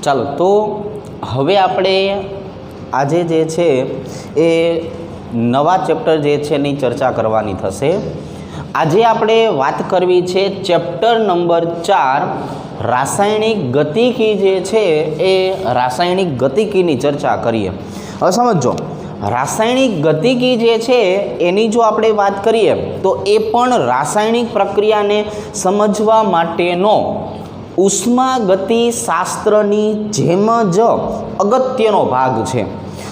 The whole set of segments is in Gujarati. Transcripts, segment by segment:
ચાલો તો હવે આપણે આજે જે છે એ નવા ચેપ્ટર જે છે એની ચર્ચા કરવાની થશે. આજે આપણે વાત કરવી છે ચેપ્ટર નંબર 4 રાસાયણિક ગતિકી જે છે એ રાસાયણિક ગતિકીની ચર્ચા કરીએ. હવે સમજો, રાસાયણિક ગતિકી જે છે એની જો આપણે વાત કરીએ તો એ પણ રાસાયણિક પ્રક્રિયાને સમજવા માટેનો ઉષ્માગતિશાસ્ત્રની જેમ જ અગત્યનો ભાગ છે.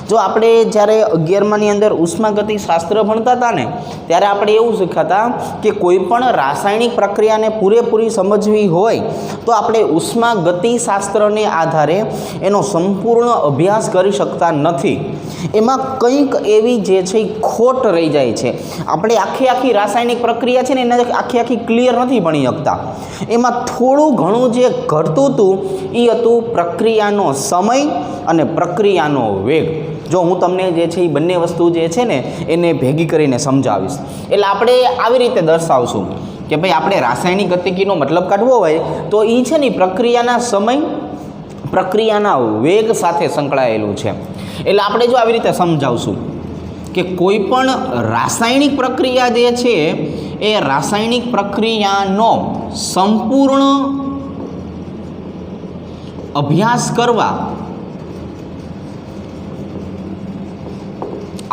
જો આપણે જ્યારે 11માની અંદર ઉષ્માગતિશાસ્ત્ર ભણતા હતા ને ત્યારે આપણે એવું શીખતા કે કોઈ પણ રાસાયણિક પ્રક્રિયાને પૂરેપૂરી સમજવી હોય તો આપણે ઉષ્માગતિશાસ્ત્રને આધારે એનો સંપૂર્ણ અભ્યાસ કરી શકતા નથી. એમાં કંઈક એવી જે છે ખોટ રહી જાય છે. આપણે આખી રાસાયણિક પ્રક્રિયા છે ને એને આખી ક્લિયર નથી ભણી શકતા. એમાં થોડું ઘણું જે ઘટતું હતું એ હતું પ્રક્રિયાનો સમય અને પ્રક્રિયાનો વેગ. જો હું તમને જે છે એ બંને વસ્તુ જે છે ને એને ભેગી કરીને સમજાવીશ. એટલે આપણે આવી રીતે દર્શાવશું કે ભાઈ આપણે રાસાયણિક ગતિકીનો મતલબ કાઢવો હોય તો એ છે ને પ્રક્રિયાના સમય પ્રક્રિયાના વેગ સાથે સંકળાયેલું છે. એટલે આપણે જો આવી રીતે સમજાવશું કે કોઈ પણ રાસાયણિક પ્રક્રિયા જે છે એ રાસાયણિક પ્રક્રિયાનો સંપૂર્ણ અભ્યાસ કરવા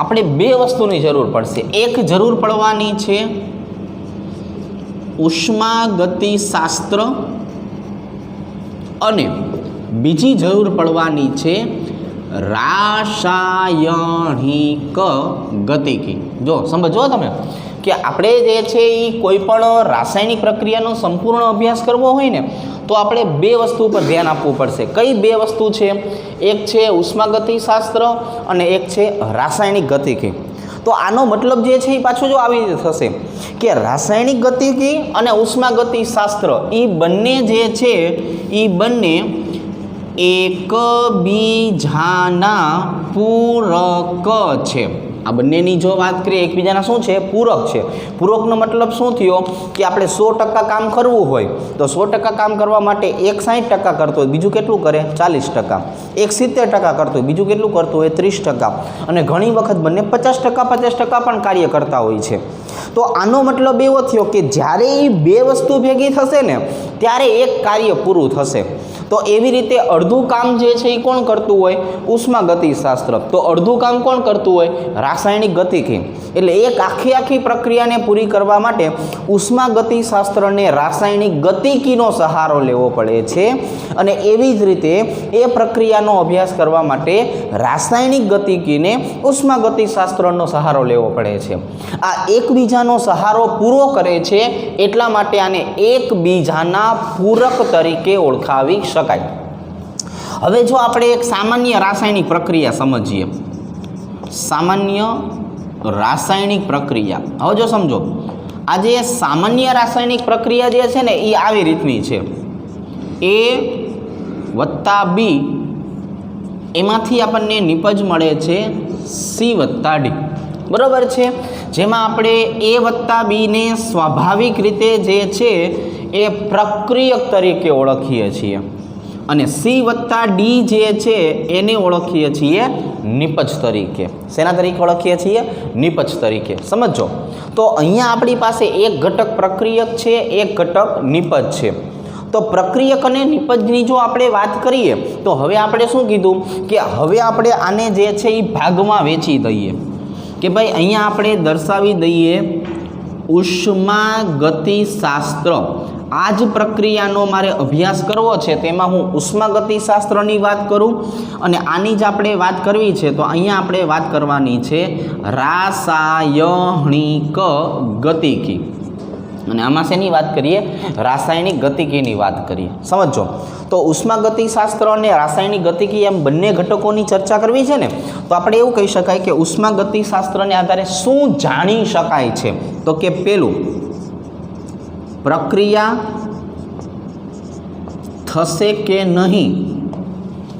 આપણે બે વસ્તુની જરૂર પડશે. એક જરૂર પડવાની છે ઉષ્માગતિશાસ્ત્ર અને બીજી જરૂર પડવાની છે રાસાયણિક ગતિકી. જો સમજો તમે કે આપણે જે છે એ કોઈ પણ રાસાયણિક પ્રક્રિયાનો સંપૂર્ણ અભ્યાસ કરવો હોય ને તો આપણે બે વસ્તુ પર ધ્યાન આપવું પડશે. કઈ બે વસ્તુ છે? એક છે ઉષ્માગતિશાસ્ત્ર અને એક છે રાસાયણિક ગતિકી. તો આનો મતલબ જે છે એ પાછો જો આવી રીતે થશે કે રાસાયણિક ગતિકી અને ઉષ્માગતિશાસ્ત્ર એ બંને જે છે એ બંને એકબીજાના પૂરક છે. આ બંનેની જો વાત કરીએ એકબીજાના શું છે? પૂરક છે. પૂરકનો મતલબ શું થયો કે આપણે 100% કામ કરવું હોય તો 100% કામ કરવા માટે એક 60% કરતો હોય બીજું કેટલું કરે? 40%. એક 70% કરતો હોય બીજું કેટલું કરતું હોય? 30%. અને ઘણી વખત બંને 50% પણ કાર્ય કરતા હોય છે. તો આનો મતલબ એવો થયો કે જ્યારે એ બે વસ્તુ ભેગી થશે ને ત્યારે એક કાર્ય પૂરું થશે. તો એવી રીતે અડધું કામ જે છે એ કોણ કરતું હોય? ઉષ્માગતિશાસ્ત્ર. તો અડધું કામ કોણ કરતું હોય? રાસાયણિક ગતિકી. એટલે એક આખી પ્રક્રિયાને પૂરી કરવા માટે ઉષ્માગતિશાસ્ત્રને રાસાયણિક ગતિકીનો સહારો લેવો પડે છે. અને એવી જ રીતે એ પ્રક્રિયાનો અભ્યાસ કરવા માટે રાસાયણિક ગતિકીને ઉષ્માગતિશાસ્ત્રનો સહારો લેવો પડે છે. આ એકબીજાનો સહારો પૂરો કરે છે એટલા માટે આને એકબીજાના પૂરક તરીકે ઓળખાવી શકાય. હવે જો આપણે એક સામાન્ય રાસાયણિક પ્રક્રિયા સમજીએ. સામાન્ય રાસાયણિક પ્રક્રિયા. હવે જો સમજો, આજે સામાન્ય રાસાયણિક પ્રક્રિયા જે છે ને એ આવી રીતની છે. A + B એમાંથી આપણને નિપજ મળે છે C + D. બરાબર છે. જેમાં આપણે A + B ને સ્વાભાવિક રીતે જે છે એ પ્રક્રિયક તરીકે ઓળખીએ છીએ અને C + D જે છે એને ઓળખીએ છીએ નિપજ તરીકે. શેના તરીકે ઓળખીએ છીએ? નિપજ તરીકે. સમજો, તો અહીંયા આપણી પાસે એક ઘટક પ્રક્રિયક છે, એક ઘટક નિપજ છે. તો પ્રક્રિયક અને નિપજની જો આપણે વાત કરીએ તો હવે આપણે શું કીધું કે હવે આપણે આને જે છે એ ભાગમાં વેચી દઈએ કે ભાઈ અહીંયા આપણે દર્શાવી દઈએ ઉષ્માગતિશાસ્ત્ર. આ જ પ્રક્રિયાનો મારે અભ્યાસ કરવો છે તેમાં હું ઉષ્માગતિશાસ્ત્રની વાત કરું અને આની જ આપણે વાત કરવી છે તો અહીંયા આપણે વાત કરવાની છે રાસાયણિક ગતિકી. અને આમાં શેની વાત કરીએ? રાસાયણિક ગતિકીની વાત કરીએ. સમજો, તો ઉષ્માગતિશાસ્ત્ર અને રાસાયણિક ગતિકી એમ બંને ઘટકોની ચર્ચા કરવી છે ને તો આપણે એવું કહી શકાય કે ઉષ્માગતિશાસ્ત્રને આધારે શું જાણી શકાય છે? તો કે પેલું, પ્રક્રિયા થશે કે નહીં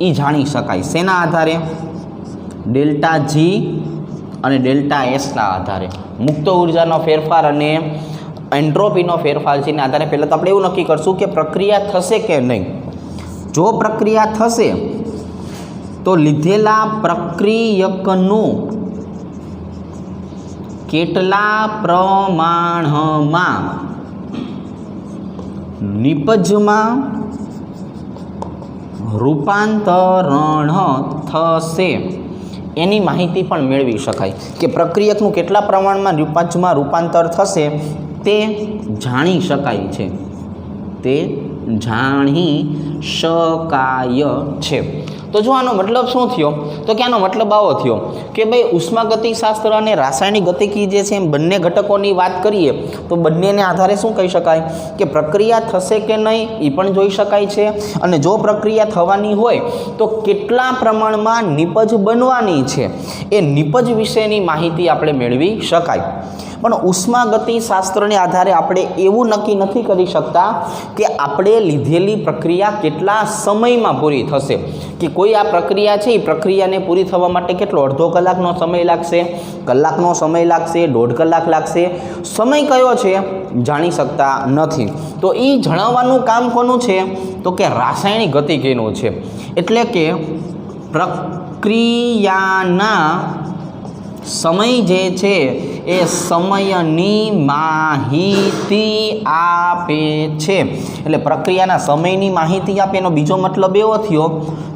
એ જાણી શકાય. શેના આધારે? ΔG અને ΔSના આધારે. મુક્ત ઉર્જાનો ફેરફાર અને એન્ટ્રોપીનો ફેરફાર છે એના આધારે પહેલાં તો આપણે એવું નક્કી કરશું કે પ્રક્રિયા થશે કે નહીં. જો પ્રક્રિયા થશે તો લીધેલા પ્રક્રિયકનું કેટલા પ્રમાણમાં નિપજમાં રૂપાંતરણ થશે એની માહિતી પણ મેળવી શકાય કે પ્રક્રિયકનું કેટલા પ્રમાણમાં નિપજમાં રૂપાંતર થશે તે જાણી શકાય છે, તે જાણી શકાય છે. તો જો આનો મતલબ શું થયો તો કે આનો મતલબ આવો થયો કે ભાઈ ઉષ્માગતિશાસ્ત્ર અને રાસાયણિક ગતિકી જે છે એમ બંને ઘટકોની વાત કરીએ તો બંનેને આધારે શું કહી શકાય કે પ્રક્રિયા થશે કે નહીં એ પણ જોઈ શકાય છે, અને જો પ્રક્રિયા થવાની હોય તો કેટલા પ્રમાણમાં નિપજ બનવાની છે એ નિપજ વિશેની માહિતી આપણે મેળવી શકાય. પણ ઉષ્માગતિશાસ્ત્રને આધારે આપણે એવું નક્કી નથી કરી શકતા કે આપણે લીધેલી પ્રક્રિયા કેટલા સમયમાં પૂરી થશે, કે કોઈ આ પ્રક્રિયા છે એ પ્રક્રિયાને પૂરી થવા માટે કેટલો અડધો કલાકનો સમય લાગશે, કલાકનો સમય લાગશે, 1.5 કલાક લાગશે, સમય કયો છે જાણી શકતા નથી. તો એ જણાવવાનું કામ કોનું છે તો કે રાસાયણિક ગતિકીનું છે. એટલે કે પ્રક્રિયાના સમય જે છે એ સમયની માહિતી આપે છે. એટલે પ્રક્રિયાના સમયની માહિતી આપે એનો બીજો મતલબ એવો થયો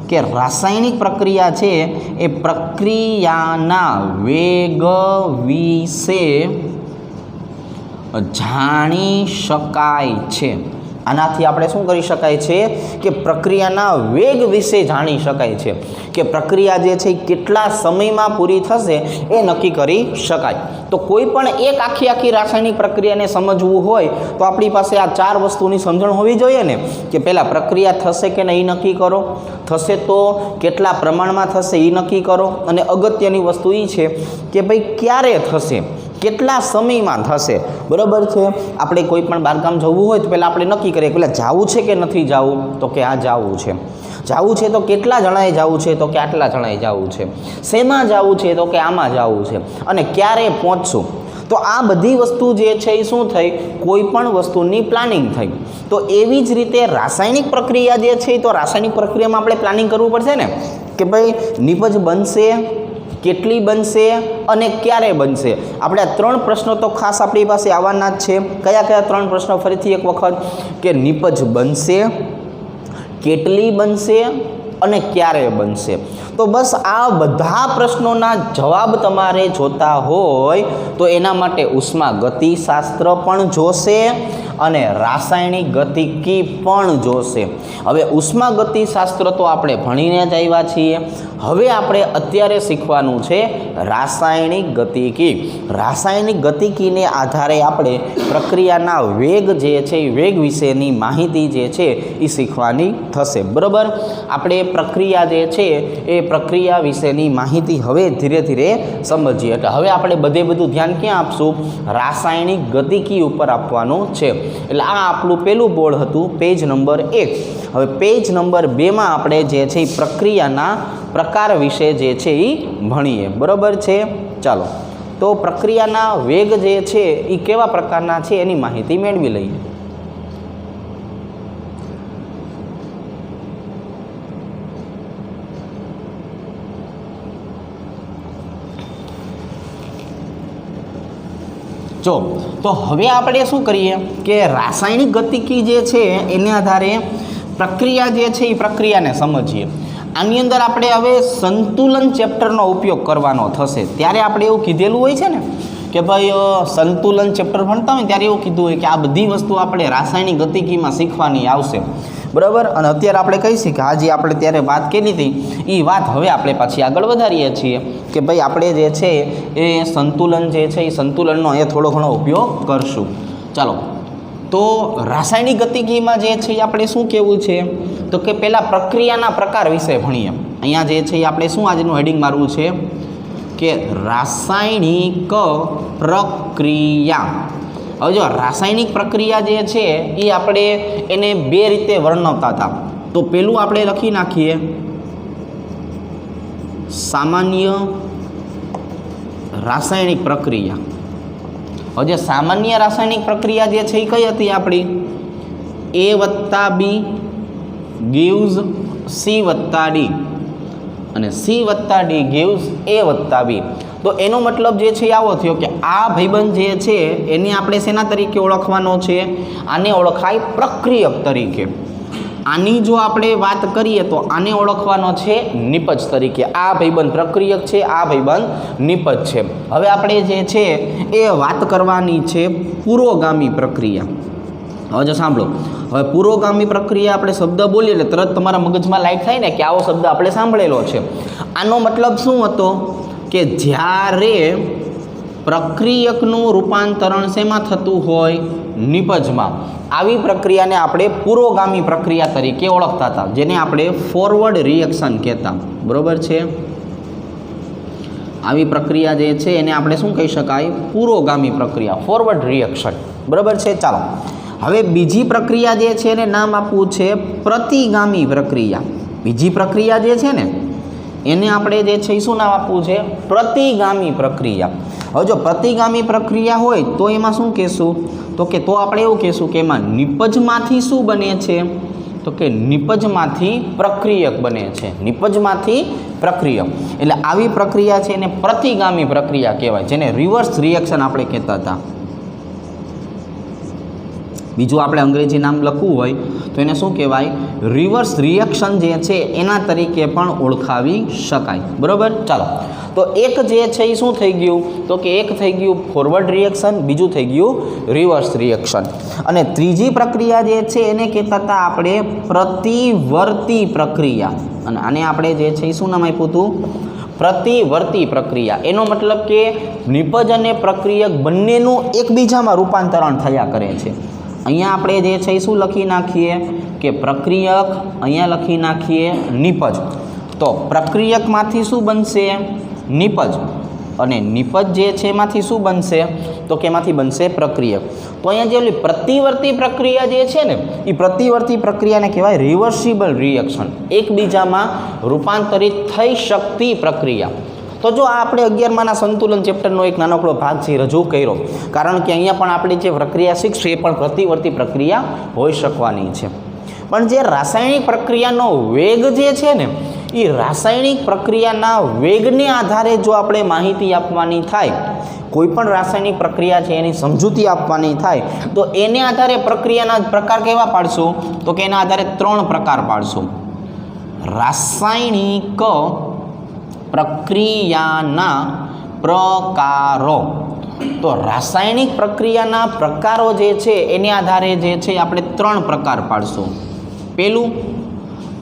કે રાસાયણિક પ્રક્રિયા છે એ પ્રક્રિયાના વેગ વિશે જાણી શકાય છે. આનાથી આપણે શું કરી શકાય છે કે પ્રક્રિયાના વેગ વિશે જાણી શકાય છે, કે પ્રક્રિયા જે છે એ કેટલા સમયમાં પૂરી થશે એ નક્કી કરી શકાય. તો કોઈ પણ એક આખી રાસાયણિક પ્રક્રિયાને સમજવું હોય તો આપણી પાસે આ 4 વસ્તુની સમજણ હોવી જોઈએ ને, કે પહેલાં પ્રક્રિયા થશે કે નહીં એ નક્કી કરો, થશે તો કેટલા પ્રમાણમાં થશે એ નક્કી કરો, અને અગત્યની વસ્તુ એ છે કે ભાઈ ક્યારે થશે, કેટલા સમયમાં થશે. બરાબર છે. આપણે કોઈ પણ બહારગામ જવું હોય તો પહેલાં આપણે નક્કી કરીએ પહેલાં જવું છે કે નથી જવું, તો કે આ જવું છે. જવું છે તો કેટલા જણાએ જવું છે, તો કે આટલા જણાએ જવું છે. શેમાં જવું છે, તો કે આમાં જવું છે. અને ક્યારે પહોંચશું. તો આ બધી વસ્તુ જે છે એ શું થઈ, કોઈ પણ વસ્તુની પ્લાનિંગ થઈ. તો એવી જ રીતે રાસાયણિક પ્રક્રિયા જે છે તો રાસાયણિક પ્રક્રિયામાં આપણે પ્લાનિંગ કરવું પડશે ને, કે ભાઈ નિપજ બનશે, કેટલી બનશે અને ક્યારે બનશે. આપણે આ 3 પ્રશ્નો તો ખાસ આપણી પાસે આવવાના જ છે. કયા કયા 3 પ્રશ્નો ફરીથી એક વખત, કે નિપજ બનશે, કેટલી બનશે અને ક્યારે બનશે. તો બસ આ બધા પ્રશ્નોના જવાબ તમારે જોતા હોય તો એના માટે ઉષ્માગતિશાસ્ત્ર પણ જોશે અને રાસાયણિક ગતિકી પણ જોશે. હવે ઉષ્માગતિશાસ્ત્ર તો આપણે ભણીને જ આવ્યા છીએ, હવે આપણે અત્યારે શીખવાનું છે રાસાયણિક ગતિકી. રાસાયણિક ગતિકીને આધારે આપણે પ્રક્રિયાના વેગ જે છે એ વેગ વિશેની માહિતી જે છે એ શીખવાની થશે. બરાબર. આપણે પ્રક્રિયા જે છે એ પ્રક્રિયા વિશેની માહિતી હવે ધીરે ધીરે સમજીએ. એટલે હવે આપણે બધું ધ્યાન ક્યાં આપશું, રાસાયણિક ગતિકી ઉપર આપવાનું છે. એટલે આ આપણું પહેલું બોર્ડ હતું, પેજ નંબર 1. હવે પેજ નંબર 2માં આપણે જે છે એ પ્રક્રિયાના પ્રકાર વિશે જે છે એ ભણીએ. બરાબર છે. ચાલો તો પ્રક્રિયાના વેગ જે છે એ કેવા પ્રકારના છે એની માહિતી મેળવી લઈએ. જો તો હવે આપણે શું કરીએ કે રાસાયણિક ગતિકી જે છે એને આધારે પ્રક્રિયા જે છે એ પ્રક્રિયાને સમજીએ. આની અંદર આપણે હવે સંતુલન ચેપ્ટરનો ઉપયોગ કરવાનો થશે. ત્યારે આપણે એવું કીધેલું હોય છે ને કે ભાઈ સંતુલન ચેપ્ટર ભણતા હોય ત્યારે એવું કીધું હોય કે આ બધી વસ્તુ આપણે રાસાયણિક ગતિકીમાં શીખવાની આવશે. બરાબર. અને અત્યારે આપણે કહીશું કે આજે આપણે ત્યારે વાત કરી હતી એ વાત હવે આપણે પાછી આગળ વધારીએ છીએ કે ભાઈ આપણે જે છે એ સંતુલન જે છે એ સંતુલનનો એ થોડો ઘણો ઉપયોગ કરશું. ચાલો તો રાસાયણિક ગતિકીમાં જે છે એ આપણે શું કહેવું છે તો કે પહેલાં પ્રક્રિયાના પ્રકાર વિશે ભણીએ. અહીંયા જે છે એ આપણે શું આજનું હેડિંગ મારવું છે કે રાસાયણિક પ્રક્રિયા. હવે જો રાસાયણિક પ્રક્રિયા જે છે એ આપણે એને 2 રીતે વર્ણવતા હતા. તો પહેલું આપણે લખી નાખીએ સામાન્ય રાસાયણિક પ્રક્રિયા. હવે જે સામાન્ય રાસાયણિક પ્રક્રિયા જે છે એ કઈ હતી આપણી A + B gives C વત્તા D અને C વત્તા D gives A વત્તા B. તો એનો મતલબ જે છે આવો થયો કે આ ભાઈબંધ જે છે એને આપણે શેના તરીકે ઓળખવાનો છે? આને ઓળખાય પ્રક્રિયક તરીકે. આની જો આપણે વાત કરીએ તો આને ઓળખવાનો છે નિપજ તરીકે. આ ભાઈબંધ પ્રક્રિયક છે, આ ભાઈબંધ નિપજ છે. હવે આપણે જે છે એ વાત કરવાની છે પુરોગામી પ્રક્રિયા. હવે જો સાંભળો, હવે પુરોગામી પ્રક્રિયા આપણે શબ્દ બોલીએ એટલે તરત તમારા મગજમાં લાઈટ થાય ને કે આવો શબ્દ આપણે સાંભળેલો છે. આનો મતલબ શું હતો કે જ્યારે પ્રક્રિયકનું રૂપાંતરણ શેમાં થતું હોય? નિપજમાં. આવી પ્રક્રિયાને આપણે પુરોગામી પ્રક્રિયા તરીકે ઓળખતા હતા, જેને આપણે ફોરવર્ડ રિએક્શન કહેતા. બરોબર છે? આવી પ્રક્રિયા જે છે એને આપણે શું કહી શકાય? પુરોગામી પ્રક્રિયા, ફોરવર્ડ રિએક્શન. બરોબર છે? ચાલો હવે બીજી પ્રક્રિયા જે છે એને નામ આપવું છે પ્રતિગામી પ્રક્રિયા. બીજી પ્રક્રિયા જે છે ને એને આપણે જે છે શું નામ આપવું છે? પ્રતિગામી પ્રક્રિયા. હવે જો પ્રતિગામી પ્રક્રિયા હોય તો એમાં શું કહેશું? તો આપણે એવું કહેશું કે એમાં નિપજમાંથી શું બને છે? તો કે નિપજમાંથી પ્રક્રિયક બને છે. નિપજમાંથી પ્રક્રિયક. એટલે આવી પ્રક્રિયા છે એને પ્રતિગામી પ્રક્રિયા કહેવાય, જેને રિવર્સ રિએક્શન આપણે કહેતા હતા. બીજું આપણે અંગ્રેજી નામ લખવું હોય તો એને શું કહેવાય? રિવર્સ રિએક્શન જે છે એના તરીકે પણ ઓળખાવી શકાય. બરાબર? ચાલો, તો એક જે છે એ શું થઈ ગયું? તો કે એક થઈ ગયું ફોરવર્ડ રિએક્શન, બીજું થઈ ગયું રિવર્સ રિએક્શન. અને ત્રીજી પ્રક્રિયા જે છે એને કહેતા હતા આપણે પ્રતિવર્તી પ્રક્રિયા. અને આને આપણે જે છે એ શું નામ આપ્યું હતું? પ્રતિવર્તી પ્રક્રિયા. એનો મતલબ કે નિપજ અને પ્રક્રિયક બંનેનું એકબીજામાં રૂપાંતરણ થયા કરે છે. અહીંયા આપણે જે છે એ શું લખી નાખીએ કે પ્રક્રિયક, અહીંયા લખી નાખીએ નિપજ. તો પ્રક્રિયકમાંથી શું બનશે? નિપજ. અને નિપજ જે છે એમાંથી શું બનશે? તો કે એમાંથી બનશે પ્રક્રિયક. તો અહીંયા જે ઓલી પ્રતિવર્તી પ્રક્રિયા જે છે ને એ પ્રતિવર્તી પ્રક્રિયાને કહેવાય રિવર્સિબલ રિએક્શન, એકબીજામાં રૂપાંતરિત થઈ શકતી પ્રક્રિયા. તો જો આ આપણે 11માના સંતુલન ચેપ્ટરનો એક નાનકડો ભાગ છે રજૂ કર્યો, કારણ કે અહીંયા પણ આપણે જે પ્રક્રિયા શીખશું એ પણ પ્રતિવર્તી પ્રક્રિયા હોઈ શકવાની છે. પણ જે રાસાયણિક પ્રક્રિયાનો વેગ જે છે ને એ રાસાયણિક પ્રક્રિયાના વેગને આધારે જો આપણે માહિતી આપવાની થાય, કોઈ પણ રાસાયણિક પ્રક્રિયા છે એની સમજૂતી આપવાની થાય, તો એને આધારે પ્રક્રિયાના પ્રકાર કેવા પાડશું? તો કે એના આધારે 3 પ્રકાર પાડશું. રાસાયણિક પ્રક્રિયાના પ્રકારો. તો રાસાયણિક પ્રક્રિયાના પ્રકારો જે છે એને આધારે જે છે આપણે 3 પ્રકાર પાડશું. પહેલું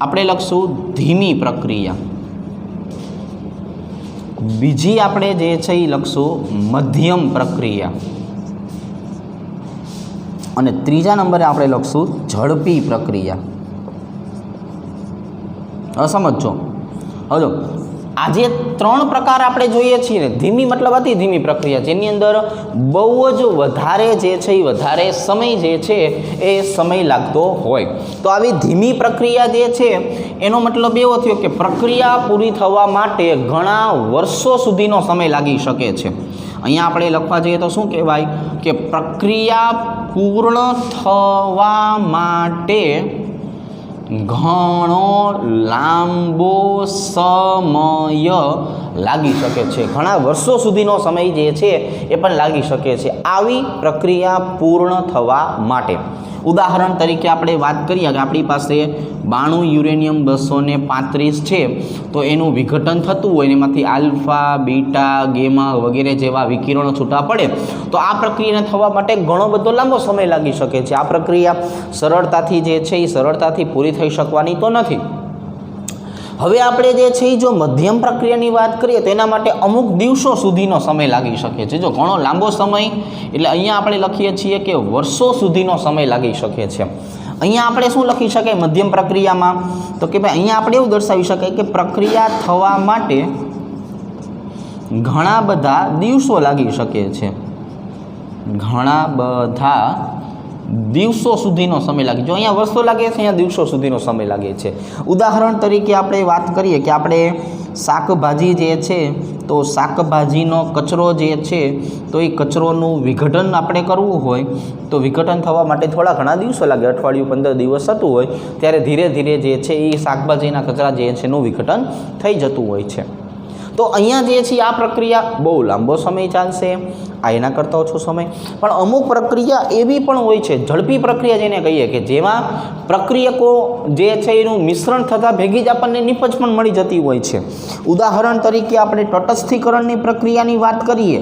આપણે લખશું ધીમી પ્રક્રિયા, બીજી આપણે જે છે એ લખશું મધ્યમ પ્રક્રિયા, અને ત્રીજા નંબરે આપણે લખશું ઝડપી પ્રક્રિયા. હવે સમજો, હવે આજે 3 પ્રકાર આપણે જોઈએ છીએ. ધીમી મતલબ અતિ ધીમી પ્રક્રિયા, જેની અંદર બહુ જ વધારે જે છે એ વધારે સમય જે છે એ સમય લાગતો હોય. તો આવી ધીમી પ્રક્રિયા જે છે એનો મતલબ એવો થયો કે પ્રક્રિયા પૂરી થવા માટે ઘણા વર્ષો સુધીનો સમય લાગી શકે છે. અહીંયા આપણે લખવા જઈએ તો શું કહેવાય કે પ્રક્રિયા પૂર્ણ થવા માટે ઘણો લાંબો સમય લાગી શકે છે. ઘણા વર્ષો સુધીનો સમય જે છે એ પણ લાગી શકે છે આવી પ્રક્રિયા પૂર્ણ થવા માટે. ઉદાહરણ તરીકે આપણે વાત કરીએ કે આપણી પાસે 92 યુરેનિયમ 235 છે, તો એનું વિઘટન થતું હોય એમાંથી આલ્ફા, બીટા, ગેમા વગેરે જેવા વિકિરણો છૂટા પડે, તો આ પ્રક્રિયાને થવા માટે ઘણો બધો લાંબો સમય લાગી શકે છે. આ પ્રક્રિયા સરળતાથી જે છે એ સરળતાથી પૂરી થઈ શકવાની તો નથી. હવે આપણે જે છે એ જો મધ્યમ પ્રક્રિયાની વાત કરીએ તો એના માટે અમુક દિવસો સુધીનો સમય લાગી શકે છે. જો ઘણો લાંબો સમય એટલે અહીંયા આપણે લખીએ છીએ કે વર્ષો સુધીનો સમય લાગી શકે છે. અહીંયા આપણે શું લખી શકાય મધ્યમ પ્રક્રિયામાં? તો કે ભાઈ અહીંયા આપણે એવું દર્શાવી શકાય કે પ્રક્રિયા થવા માટે ઘણા બધા દિવસો લાગી શકે છે. ઘણા બધા દિવસો સુધીનો સમય લાગે. જો અહીંયા વર્ષો લાગે છે, અહીંયા દિવસો સુધીનો સમય લાગે છે. ઉદાહરણ તરીકે આપણે વાત કરીએ કે આપણે શાકભાજી જે છે તો શાકભાજીનો કચરો જે છે તો એ કચરોનું વિઘટન આપણે કરવું હોય તો વિઘટન થવા માટે થોડા ઘણા દિવસો લાગે, અઠવાડિયું 15 દિવસ થતું હોય ત્યારે ધીરે ધીરે જે છે એ શાકભાજીના કચરા જે છે એનું વિઘટન થઈ જતું હોય છે. તો અહીંયા જે છે આ પ્રક્રિયા બહુ લાંબો સમય ચાલશે, આ એના કરતાં ઓછો સમય. પણ અમુક પ્રક્રિયા એવી પણ હોય છે, ઝડપી પ્રક્રિયા જેને કહીએ, કે જેમાં પ્રક્રિયકો જે છે એનું મિશ્રણ થતાં ભેગી જ આપણને નિપજ પણ મળી જતી હોય છે. ઉદાહરણ તરીકે આપણે તટસ્થીકરણની પ્રક્રિયાની વાત કરીએ.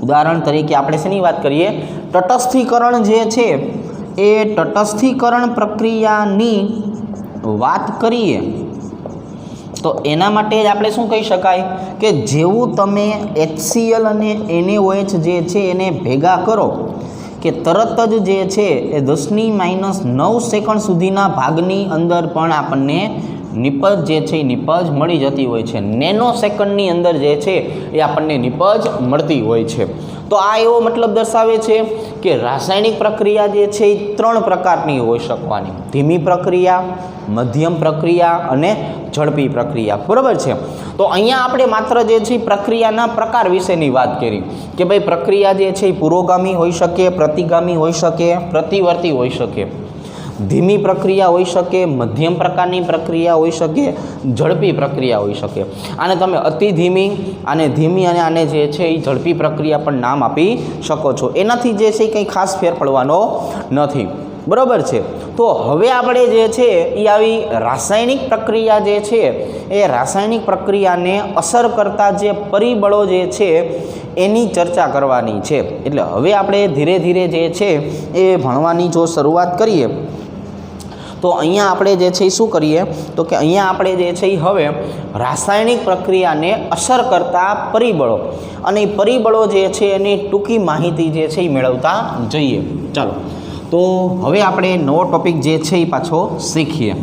ઉદાહરણ તરીકે આપણે શેની વાત કરીએ? તટસ્થીકરણ જે છે એ તટસ્થીકરણ પ્રક્રિયાની વાત કરીએ તો એના માટે જ આપણે શું કહી શકાય કે જેવું તમે HCl અને NaOH જે છે એને ભેગા કરો કે તરત જ જે છે એ 10⁻⁹ સેકન્ડ સુધીના ભાગની અંદર પણ આપણને નિપજ જે છે એ નિપજ મળી જતી હોય છે. નેનો સેકન્ડની અંદર જે છે એ આપણને નિપજ મળતી હોય છે. તો આ એવો મતલબ દર્શાવે છે કે રાસાયણિક પ્રક્રિયા જે છે એ 3 પ્રકારની હોઈ શકવાની: ધીમી પ્રક્રિયા, મધ્યમ પ્રક્રિયા અને ઝડપી પ્રક્રિયા. બરાબર છે. તો અહીંયા આપણે માત્ર જે છે પ્રક્રિયાના પ્રકાર વિશેની વાત કરી કે ભાઈ પ્રક્રિયા જે છે એ પુરોગામી હોઈ શકે, પ્રતિગામી હોઈ શકે, પ્રતિવર્તી હોઈ શકે, ધીમી પ્રક્રિયા હોઈ શકે, મધ્યમ પ્રકારની પ્રક્રિયા હોઈ શકે, ઝડપી પ્રક્રિયા હોઈ શકે. આને તમે અતિ ધીમી અને ધીમી અને આને જે છે એ ઝડપી પ્રક્રિયા પણ નામ આપી શકો છો. એનાથી જે છે એ કંઈ ખાસ ફેર પડવાનો નથી. બરાબર છે. તો હવે આપણે જે છે એ આવી રાસાયણિક પ્રક્રિયા જે છે એ રાસાયણિક પ્રક્રિયાને અસર કરતા જે પરિબળો જે છે એની ચર્ચા કરવાની છે. એટલે હવે આપણે ધીરે ધીરે જે છે એ ભણવાની જો શરૂઆત કરીએ તો અહીંયા આપણે જે છે એ શું કરીએ તો કે અહીંયા આપણે જે છે એ હવે રાસાયણિક પ્રક્રિયાને અસર કરતા પરિબળો અને એ પરિબળો જે છે એની ટૂંકી માહિતી જે છે એ મેળવતા જઈએ. ચાલો, તો હવે આપણે નવો ટોપિક જે છે એ પાછો શીખીએ.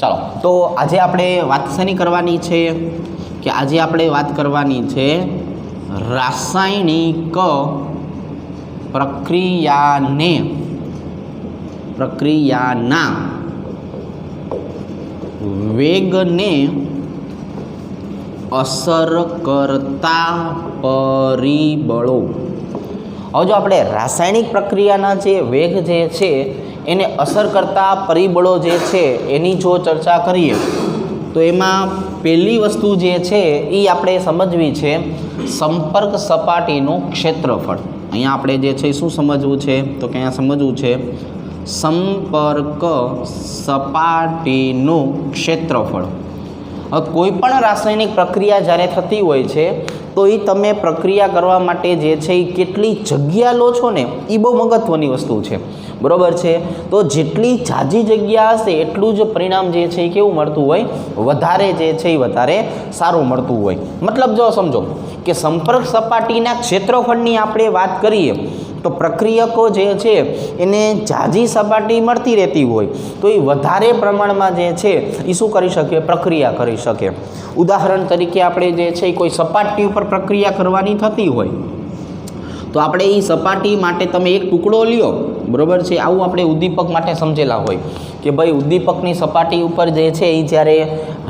ચાલો, તો આજે આપણે વાત શેની કરવાની છે કે આજે આપણે વાત કરવાની છે રાસાયણિક પ્રક્રિયાના વેગને અસર કરતા પરિબળો. હવે જો આપણે રાસાયણિક પ્રક્રિયાના જે વેગ જે છે એને અસર કરતા પરિબળો જે છે એની જો ચર્ચા કરીએ તો એમાં પહેલી વસ્તુ જે છે એ આપણે સમજવી છે સંપર્ક સપાટીનું ક્ષેત્રફળ. અહીંયા આપણે જે છે શું સમજવું છે તો કે અહીંયા સમજવું છે સંપર્ક સપાટીનું ક્ષેત્રફળ. હવે કોઈ પણ રાસાયણિક પ્રક્રિયા જ્યારે થતી હોય છે તો એ તમે પ્રક્રિયા કરવા માટે જે છે એ કેટલી જગ્યા લો છો ને એ બહુ મહત્ત્વની વસ્તુ છે. બરાબર છે. તો જેટલી ઝાઝી જગ્યા હશે એટલું જ પરિણામ જે છે એ કેવું મળતું હોય, વધારે જે છે એ વધારે સારું મળતું હોય. મતલબ જો સમજો કે સંપર્ક સપાટીના ક્ષેત્રફળની આપણે વાત કરીએ તો પ્રક્રિયકો જે છે એને ઝાઝી સપાટી મળતી રહેતી હોય તો એ વધારે પ્રમાણમાં જે છે એ શું કરી શકે, પ્રક્રિયા કરી શકે. ઉદાહરણ તરીકે આપણે જે છે કોઈ સપાટી ઉપર પ્રક્રિયા કરવાની થતી હોય તો આપણે એ સપાટી માટે તમે એક ટુકડો લ્યો. બરાબર છે. આવું આપણે ઉદ્દીપક માટે સમજેલા હોય કે ભાઈ ઉદ્દીપકની સપાટી ઉપર જે છે એ જ્યારે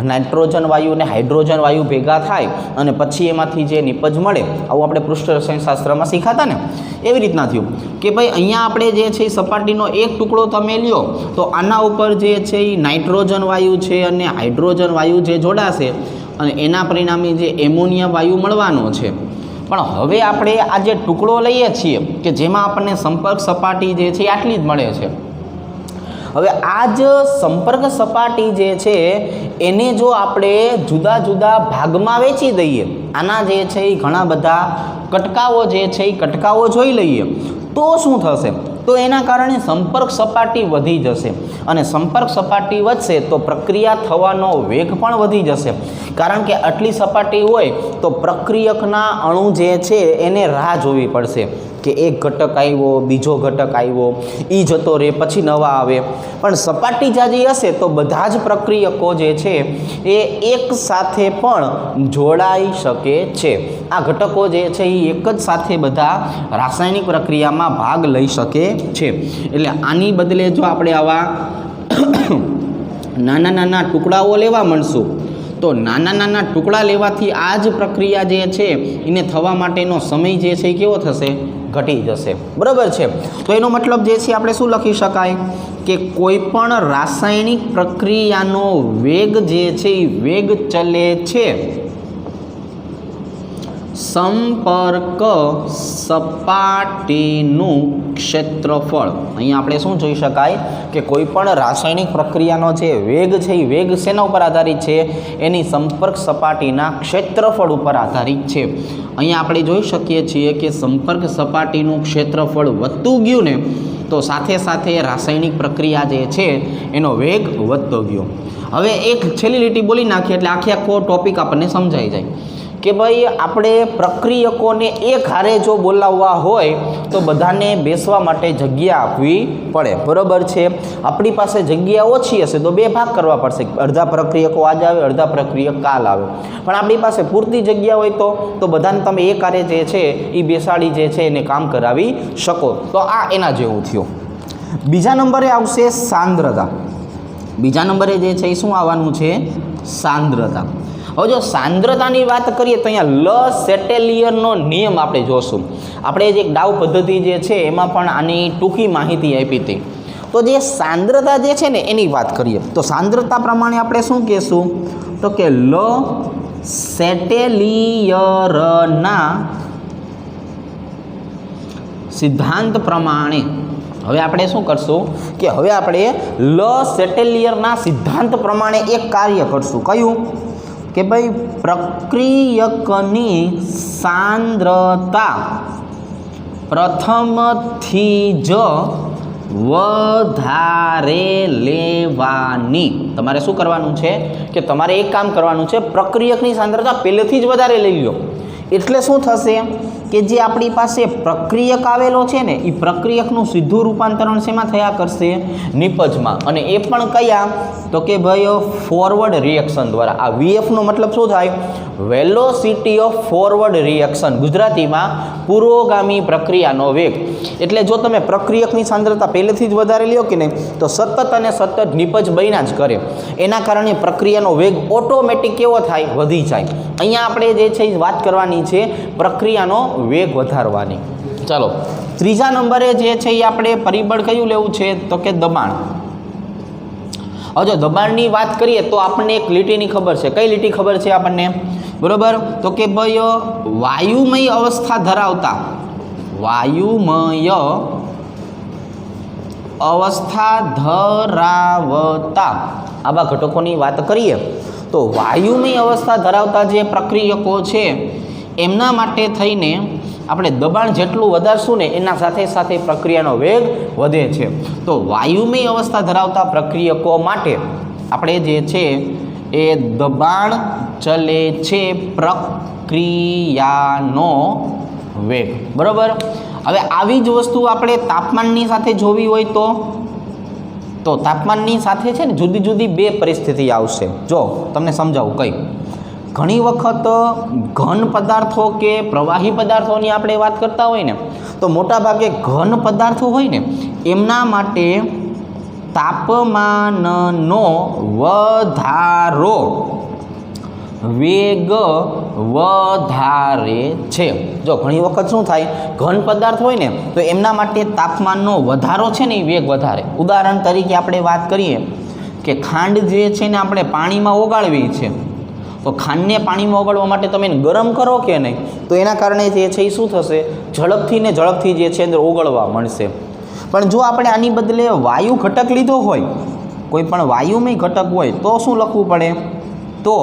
નાઇટ્રોજન વાયુ અને હાઇડ્રોજન વાયુ ભેગા થાય અને પછી એમાંથી જે નિપજ મળે, આવું આપણે પૃષ્ઠ રસાયણશાસ્ત્રમાં શીખાતા ને, એવી રીતના થયું કે ભાઈ અહીંયા આપણે જે છે એ સપાટીનો એક ટુકડો તમે લ્યો તો આના ઉપર જે છે એ નાઇટ્રોજન વાયુ છે અને હાઇડ્રોજન વાયુ જે જોડાશે અને એના પરિણામે જે એમોનિયા વાયુ મળવાનો છે. પણ હવે આપણે આ જે ટુકડો લઈએ છીએ કે જેમાં આપણને સંપર્ક સપાટી જે છે આટલી જ મળે છે. હવે આ જ સંપર્ક સપાટી જે છે એને જો આપણે જુદા જુદા ભાગમાં વેચી દઈએ, આના જે છે એ ઘણા બધા કટકાઓ જે છે એ કટકાઓ જોઈ લઈએ તો શું થશે તો એના કારણે સંપર્ક સપાટી વધી જશે અને સંપર્ક સપાટી વધશે તો પ્રક્રિયા થવાનો વેગ પણ વધી જશે. કારણ કે આટલી સપાટી હોય તો પ્રક્રિયકના અણુ જે છે એને રાહ જોવી પડશે કે એક ઘટક આવ્યો, બીજો ઘટક આવ્યો, એ જતો રહે, પછી નવા આવે. પણ સપાટી જાજી હશે તો બધા જ પ્રક્રિયકો જે છે એ એક સાથે પણ જોડાઈ શકે છે. આ ઘટકો જે છે એ એક જ સાથે બધા રાસાયણિક પ્રક્રિયામાં ભાગ લઈ શકે છે. એટલે આની બદલે જો આપણે આવા નાના નાના ટુકડાઓ લેવા માંડશું તો નાના નાના ટુકડા લેવાથી આ જ પ્રક્રિયા જે છે એને થવા માટેનો સમય જે છે એ કેવો થશે? ઘટી જશે. બરાબર છે. તો એનો મતલબ જે છે આપણે શું લખી શકાય કે કોઈ પણ રાસાયણિક પ્રક્રિયાનો વેગ જે છે એ વેગ ચલે છે સંપર્ક સપાટીનું ક્ષેત્રફળ. અહીંયા આપણે શું જોઈ શકાય કે કોઈ પણ રાસાયણિક પ્રક્રિયાનો જે વેગ છે એ વેગ શેના ઉપર આધારિત છે? એની સંપર્ક સપાટીના ક્ષેત્રફળ ઉપર આધારિત છે. અહીંયા આપણે જોઈ શકીએ છીએ કે સંપર્ક સપાટીનું ક્ષેત્રફળ વધતું ગયું ને તો સાથે સાથે રાસાયણિક પ્રક્રિયા જે છે એનો વેગ વધતો ગયો. હવે એક છેલ્લી લીટી બોલી નાખીએ એટલે આખો ટોપિક આપણને સમજાઈ જાય કે ભાઈ આપણે પ્રક્રિયકોને એક હારે જો બોલાવવા હોય તો બધાને બેસવા માટે જગ્યા આપવી પડે. બરાબર છે. આપણી પાસે જગ્યા ઓછી હશે તો બે ભાગ કરવા પડશે. અડધા પ્રક્રિયકો આજે આવે, અડધા પ્રક્રિયક કાલ આવે. પણ આપણી પાસે પૂરતી જગ્યા હોય તો બધાને તમે એક હારે જે છે એ બેસાડી જે છે એને કામ કરાવી શકો. તો આ એના જેવું થયું. બીજા નંબરે આવશે સાંદ્રતા. બીજા નંબરે જે છે એ શું આવવાનું છે? સાંદ્રતા. હવે જો સાંદ્રતાની વાત કરીએ તો અહીંયા લ સેટેલિયરનો નિયમ આપણે જોશું. આપણે જે ડાઉ પદ્ધતિ જે છે એમાં પણ આની ટૂંકી માહિતી આપી હતી. તો જે સાંદ્રતા જે છે ને એની વાત કરીએ તો સાંદ્રતા પ્રમાણે આપણે શું કહેશું તો કે લ સેટેલિયરના સિદ્ધાંત પ્રમાણે હવે આપણે શું કરશું કે હવે આપણે લ સેટેલિયરના સિદ્ધાંત પ્રમાણે એક કાર્ય કરશું. કયું? કે ભાઈ પ્રક્રિયકની સાંદ્રતા પ્રથમથી જ વધારે લેવાની. તમારે શું કરવાનું છે કે તમારે એક કામ કરવાનું છે, પ્રક્રિયકની સાંદ્રતા પહેલેથી જ વધારે લઈ લો. એટલે શું થશે કે જે આપણી પાસે પ્રક્રિયક આવેલો છે ને એ પ્રક્રિયકનું સીધું રૂપાંતરણ શેમાં થયા કરશે? નિપજમાં. અને એ પણ કયા? તો કે ભાઈ ફોરવર્ડ રિએક્શન દ્વારા. આ વીએફનો મતલબ શું થાય? Velocity of forward reaction. ગુજરાતીમાં પુરોગામી પ્રક્રિયાનો વેગ. એટલે જો તમે પ્રક્રિયકની સાંદ્રતા પહેલેથી જ વધારે લ્યો કે નહીં તો સતત અને સતત નિપજ બન્યા જ કરે. એના કારણે પ્રક્રિયાનો વેગ ઓટોમેટિક કેવો થાય? વધી જાય. અહીંયા આપણે જે છે વાત કરવાની છે પ્રક્રિયાનો વેગ વધારવાની. ચાલો ત્રીજા નંબરે જે છે એ આપણે પરિબળ કયું લેવું છે તો કે દબાણ. હવે જો દબાણની વાત કરીએ તો આપણને એક લીટીની ખબર છે. કઈ લીટી ખબર છે આપણને? બરોબર. તો કે ભાઈ વાયુમય અવસ્થા ધરાવતા આવા ઘટકોની વાત કરીએ તો વાયુમય અવસ્થા ધરાવતા જે પ્રક્રિયકો છે એમના માટે થઈને આપણે દબાણ જેટલું વધારશું ને એના સાથે સાથે પ્રક્રિયાનો વેગ વધે છે. તો વાયુમય અવસ્થા ધરાવતા પ્રક્રિયકો માટે આપણે જે છે એ દબાણ ચલે છે પ્રક્રિયાનો વેગ. બરાબર. હવે આવી જ વસ્તુ આપણે તાપમાનની સાથે જોવી હોય તો તાપમાનની સાથે છે ને જુદી જુદી બે પરિસ્થિતિ આવશે. જો તમને સમજાવું કઈ. ઘણી વખત ઘન પદાર્થો કે પ્રવાહી પદાર્થોની આપણે વાત કરતા હોય ને તો મોટાભાગે ઘન પદાર્થો હોય ને એમના માટે તાપમાનનો વધારો વેગ વધારે છે. જો ઘણી વખત શું થાય ઘન પદાર્થ હોય ને તો એમના માટે તાપમાનનો વધારો છે ને એ વેગ વધારે. ઉદાહરણ તરીકે આપણે વાત કરીએ કે ખાંડ જે છે ને આપણે પાણીમાં ઓગાળવી છે તો ખાંડને પાણીમાં ઓગાળવા માટે તમે એને ગરમ કરો કે નહીં તો એના કારણે જે છે એ શું થશે? ઝડપથી જે છે અંદર ઓગળવા મળશે. પણ જો આપણે આની બદલે વાયુ ઘટક લીધો હોય, કોઈ પણ વાયુમય ઘટક હોય તો શું લખવું પડે? તો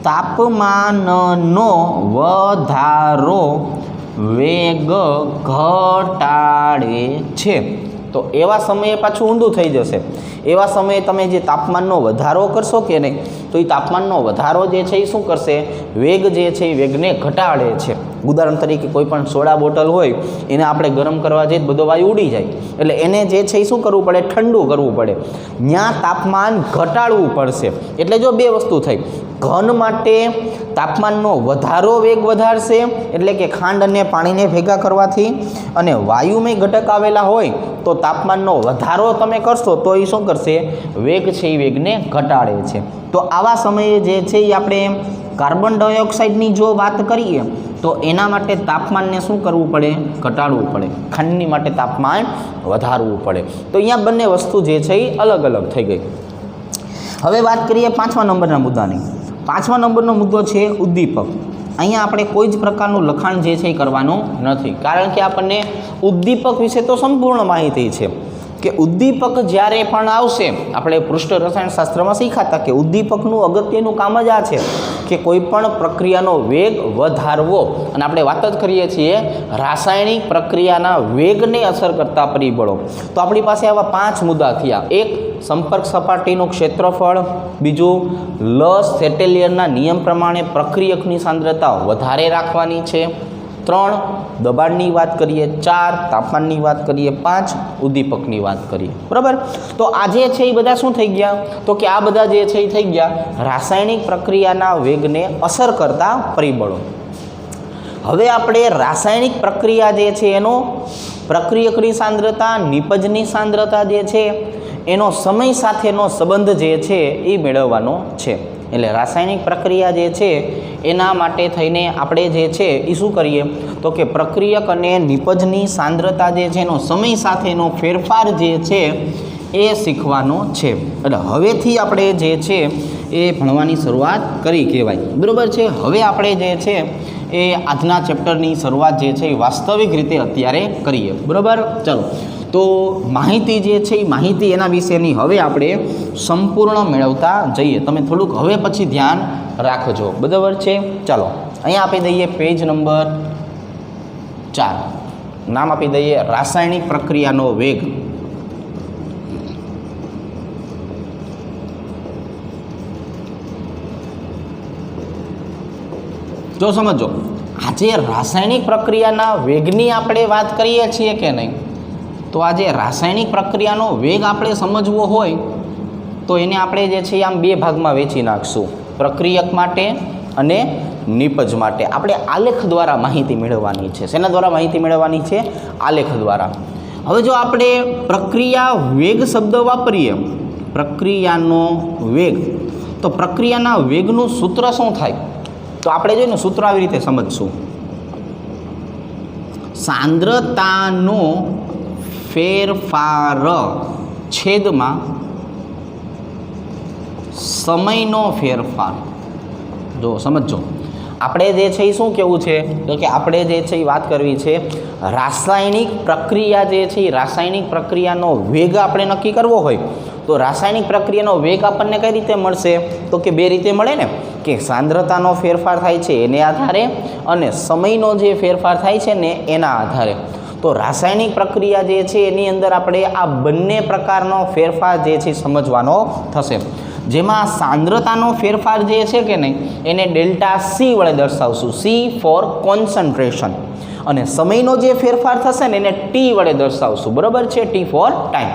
તાપમાનનો વધારો વેગ ઘટાડે છે. તો એવા સમયે પાછું ઊંધું થઈ જશે. એવા સમયે તમે જે તાપમાનનો વધારો કરશો કે નહીં તો એ તાપમાનનો વધારો જે છે એ શું કરશે? વેગ જે છે એ વેગને ઘટાડે છે. ઉદાહરણ તરીકે કોઈ પણ સોડા બોટલ હોય એને આપણે ગરમ કરવા જઈએ બધો વાયુ ઉડી જાય, એટલે એને જે છે એ શું કરવું પડે? ઠંડુ કરવું પડે. ત્યાં તાપમાન ઘટાડવું પડશે. એટલે જો બે વસ્તુ થઈ, ઘન માટે તાપમાનનો વધારો વેગ વધારશે, એટલે કે ખાંડ અને પાણીને ભેગા કરવાથી, અને વાયુમય ઘટક આવેલા હોય તો તાપમાનનો વધારો તમે કરશો તો એ શું કરશે? વેગ છે એ વેગને ઘટાડે છે. તો આવા સમયે જે છે એ આપણે કાર્બન ડાયોક્સાઇડની જો વાત કરીએ તો એના માટે તાપમાનને શું કરવું પડે? ઘટાડવું પડે. ખાંડની માટે તાપમાન વધારવું પડે. તો અહીંયા બંને વસ્તુ જે છે એ અલગ અલગ થઈ ગઈ. હવે વાત કરીએ 5મા નંબરના મુદ્દાની. 5મા નંબરનો મુદ્દો છે ઉદ્દીપક. અહીંયા આપણે કોઈ જ પ્રકારનું લખાણ જે છે એ કરવાનું નથી, કારણ કે આપણને ઉદ્દીપક વિશે તો સંપૂર્ણ માહિતી છે કે ઉદ્દીપક જ્યારે પણ આવશે, આપણે પૃષ્ઠ રસાયણશાસ્ત્રમાં શીખાતા કે ઉદ્દીપકનું અગત્યનું કામ જ આ છે કે કોઈ પણ પ્રક્રિયાનો વેગ વધારવો. અને આપણે વાત જ કરીએ છીએ રાસાયણિક પ્રક્રિયાના વેગને અસર કરતા પરિબળો. તો આપણી પાસે આવા 5 મુદ્દા થયા. એક, સંપર્ક સપાટીનું ક્ષેત્રફળ. બીજું, લસ સેટેલિયરના નિયમ પ્રમાણે પ્રક્રિયકની સાંદ્રતા વધારે રાખવાની છે. 3, દબાણની વાત કરીએ. 4, તાપમાનની વાત કરીએ. 5, ઉદ્દીપકની વાત કરીએ. બરાબર. તો આ જે છે એ બધા શું થઈ ગયા? તો કે આ બધા જે છે એ થઈ ગયા રાસાયણિક પ્રક્રિયાના વેગને અસર કરતા પરિબળો. હવે આપણે રાસાયણિક પ્રક્રિયા જે છે એનો પ્રક્રિયકની સાંદ્રતા, નિપજની સાંદ્રતા જે છે એનો સમય સાથેનો સંબંધ જે છે એ મેળવવાનો છે. એટલે રાસાયણિક પ્રક્રિયા જે છે એના માટે થઈને આપણે જે છે એ શું કરીએ? તો કે પ્રક્રિયક અને નિપજની સાંદ્રતા જે છે એનો સમય સાથેનો ફેરફાર જે છે એ શીખવાનો છે. એટલે હવેથી આપણે જે છે એ ભણવાની શરૂઆત કરી કહેવાય. બરાબર છે. હવે આપણે જે છે એ આજના ચેપ્ટરની શરૂઆત જે છે એ વાસ્તવિક રીતે અત્યારે કરીએ. બરાબર. ચાલો, તો માહિતી જે છે એ માહિતી એના વિશેની હવે આપણે સંપૂર્ણ મેળવતા જઈએ. તમે થોડુંક હવે પછી ધ્યાન રાખજો. બરાબર છે. ચાલો, અહીંયા આપી દઈએ પેજ નંબર 4. નામ આપી દઈએ રાસાયણિક પ્રક્રિયાનો વેગ. જો સમજો, આજે રાસાયણિક પ્રક્રિયાના વેગની આપણે વાત કરીએ છીએ કે નહીં, તો આજે રાસાયણિક પ્રક્રિયાનો વેગ આપણે સમજવો હોય તો એને આપણે જે છે આમ 2 ભાગમાં વહેંચી નાખશું. પ્રક્રિયક માટે અને નિપજ માટે. આપણે આલેખ દ્વારા માહિતી મેળવવાની છે. શેના દ્વારા માહિતી મેળવવાની છે? આલેખ દ્વારા. હવે જો આપણે પ્રક્રિયા વેગ શબ્દ વાપરીએ, પ્રક્રિયાનો વેગ, તો પ્રક્રિયાના વેગનું સૂત્ર શું થાય? તો આપણે જોઈને સૂત્ર આવી રીતે સમજશું. સાંદ્રતાનો ફેરફાર છેદમાં સમયનો ફેરફાર. જો સમજો, આપણે જે છે એ શું કહેવું છે? તો કે આપણે જે છે એ વાત કરવી છે રાસાયણિક પ્રક્રિયા જે છે એ રાસાયણિક પ્રક્રિયાનો વેગ આપણે નક્કી કરવો હોય તો રાસાયણિક પ્રક્રિયાનો વેગ આપણને કઈ રીતે મળશે? તો કે 2 રીતે મળે ને, કે સાંદ્રતાનો ફેરફાર થાય છે એને આધારે અને સમયનો જે ફેરફાર થાય છે ને એના આધારે. તો રાસાયણિક પ્રક્રિયા જે છે એની અંદર આપણે આ બંને પ્રકારનો ફેરફાર જે છે સમજવાનો થશે. જેમાં સાંદ્રતાનો ફેરફાર જે છે કે નહીં એને ડેલ્ટા સી વડે દર્શાવશું. C four concentration. અને સમયનો જે ફેરફાર થશે ને એને ટી વડે દર્શાવશું. બરાબર છે? T for time.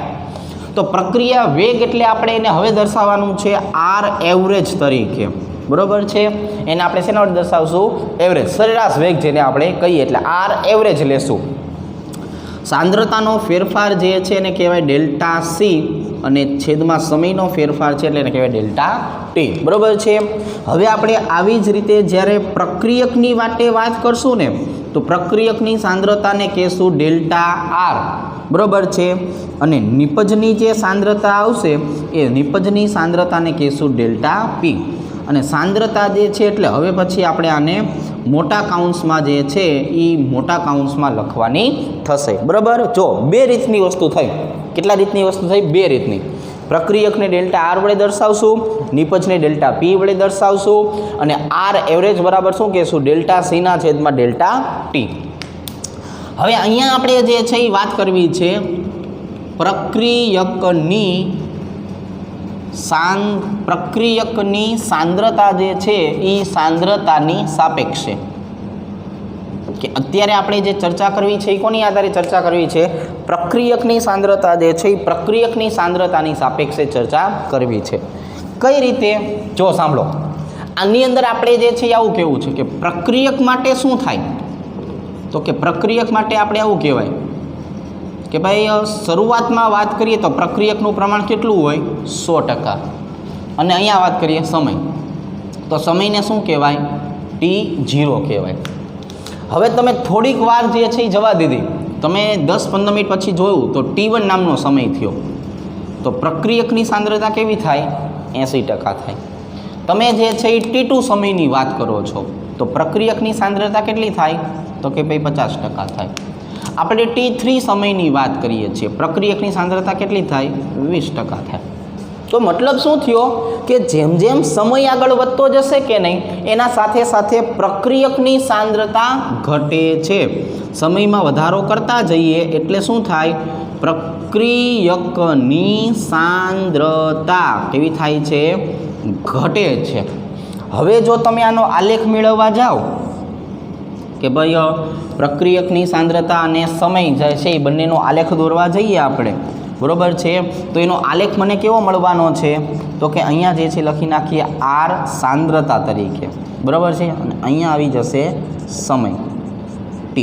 તો પ્રક્રિયા વેગ એટલે આપણે એને હવે દર્શાવવાનું છે આર એવરેજ તરીકે. બરાબર છે? એને આપણે શેના વડે દર્શાવશું? એવરેજ, સરેરાશ વેગ જેને આપણે કહીએ, એટલે આર એવરેજ લેશું. સાંદ્રતાનો ફેરફાર જે છે એને કહેવાય ડેલ્ટા સી અને છેદમાં સમયનો ફેરફાર છે એટલે એને કહેવાય ડેલ્ટા ટી. બરાબર છે? હવે આપણે આવી જ રીતે જ્યારે પ્રક્રિયકની વાત કરશું ને તો પ્રક્રિયકની સાંદ્રતાને કહેશું ડેલ્ટા આર. બરાબર છે? અને નિપજની જે સાંદ્રતા આવશે એ નિપજની સાંદ્રતાને કહેશું ડેલ્ટા પી. અને સાંદ્રતા જે છે એટલે હવે પછી આપણે આને મોટા કાઉન્સમાં જે છે એ મોટા કાઉન્સમાં લખવાની થશે. બરાબર? જો 2 રીતની વસ્તુ થઈ. કેટલા રીતની વસ્તુ થઈ? 2 રીતની. પ્રક્રિયકને ડેલ્ટા આર વડે દર્શાવશું, નિપજને ડેલ્ટા પી વડે દર્શાવશું, અને આર એવરેજ બરાબર શું કહેશું? ડેલ્ટા સીના છેદમાં ડેલ્ટા ટી. હવે અહીંયા આપણે જે છે એ વાત કરવી છે પ્રક્રિયકની સાંદ્રતા જે છે એ સાંદ્રતાની સાપેક્ષે. કે અત્યારે આપણે જે ચર્ચા કરવી છે એ કોની આધારે ચર્ચા કરવી છે? પ્રક્રિયકની સાંદ્રતા જે છે એ પ્રક્રિયકની સાંદ્રતાની સાપેક્ષે ચર્ચા કરવી છે. કઈ રીતે? જો સાંભળો, આની અંદર આપણે જે છે આવું કહેવું છે કે પ્રક્રિયક માટે શું થાય? તો કે પ્રક્રિયક માટે આપણે આવું કહેવાય કે ભાઈ શરૂઆતમાં વાત કરીએ તો પ્રક્રિયકનું પ્રમાણ કેટલું હોય? 100%. અને અહીંયા વાત કરીએ સમય, તો સમયને શું કહેવાય? T0 કહેવાય. હવે તમે થોડીક વાર જે છે એ જવા દીધી, તમે 10-15 મિનિટ પછી જોયું તો T1 નામનો સમય થયો, તો પ્રક્રિયકની સાંદ્રતા કેવી થાય? 80% થાય. તમે જે છે એ T2 સમયની વાત કરો છો તો પ્રક્રિયકની સાંદ્રતા કેટલી થાય? તો કે ભાઈ 50% થાય. આપણે T3 સમયની વાત કરીએ છીએ, પ્રક્રિયકની સાંદ્રતા કેટલી થાય? 20% થાય. તો મતલબ શું થયો કે જેમ જેમ સમય આગળ વધતો જશે કે નહીં, એના સાથે સાથે પ્રક્રિયકની સાંદ્રતા ઘટે છે. સમયમાં વધારો કરતા જઈએ એટલે શું થાય? પ્રક્રિયકની સાંદ્રતા કેવી થાય છે? ઘટે છે. હવે જો તમે આનો આલેખ મેળવવા જાઓ કે ભાઈ પ્રક્રિયકની સાંદ્રતા અને સમય જે છે એ બંનેનો આલેખ દોરવા જઈએ આપણે, બરોબર છે, તો એનો આલેખ મને કેવો મળવાનો છે? તો કે અહીંયા જે છે લખી નાખીએ R સાંદ્રતા તરીકે, બરાબર છે, અને અહીંયા આવી જશે સમય T.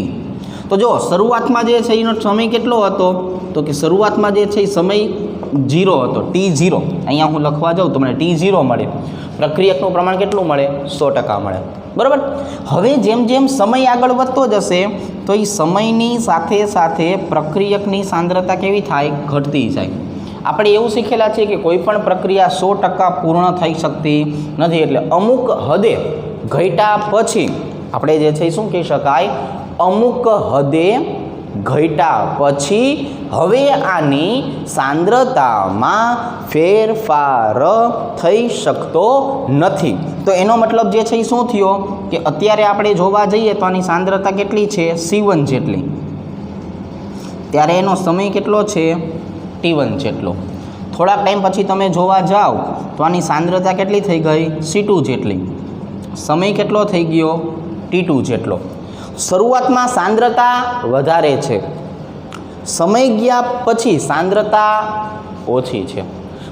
તો જો શરૂઆતમાં જે છે એનો સમય કેટલો હતો? તો કે શરૂઆતમાં જે છે એ સમય 0 હતો, T0. અહીંયા હું લખવા જાઉં તો મને T0 મળે. પ્રક્રિયકનું પ્રમાણ કેટલું મળે? 100% મળે, બરાબર. હવે જેમ જેમ સમય આગળ વધતો જશે તો એ સમયની સાથે સાથે પ્રક્રિયકની સાંદ્રતા કેવી થાય? ઘટતી જાય. આપણે એવું શીખેલા છીએ કે કોઈ પણ પ્રક્રિયા 100% પૂર્ણ થઈ શકતી નથી, એટલે અમુક હદે ઘટ્યા પછી આપણે જે છે એ શું કહી શકાય? અમુક હદે ઘટ્યા પછી હવે આની સાંદ્રતામાં ફેરફાર થઈ શકતો નથી. તો એનો મતલબ જે છે એ શું થયો કે અત્યારે આપણે જોવા જઈએ તો આની સાંદ્રતા કેટલી છે? C1 જેટલી. ત્યારે એનો સમય કેટલો છે? T1 જેટલો. થોડાક ટાઈમ પછી તમે જોવા જાઓ તો આની સાંદ્રતા કેટલી થઈ ગઈ? C2 જેટલી. સમય કેટલો થઈ ગયો? T2 જેટલો. શરૂઆતમાં સાંદ્રતા વધારે છે, સમય ગયા પછી સાંદ્રતા ઓછી છે.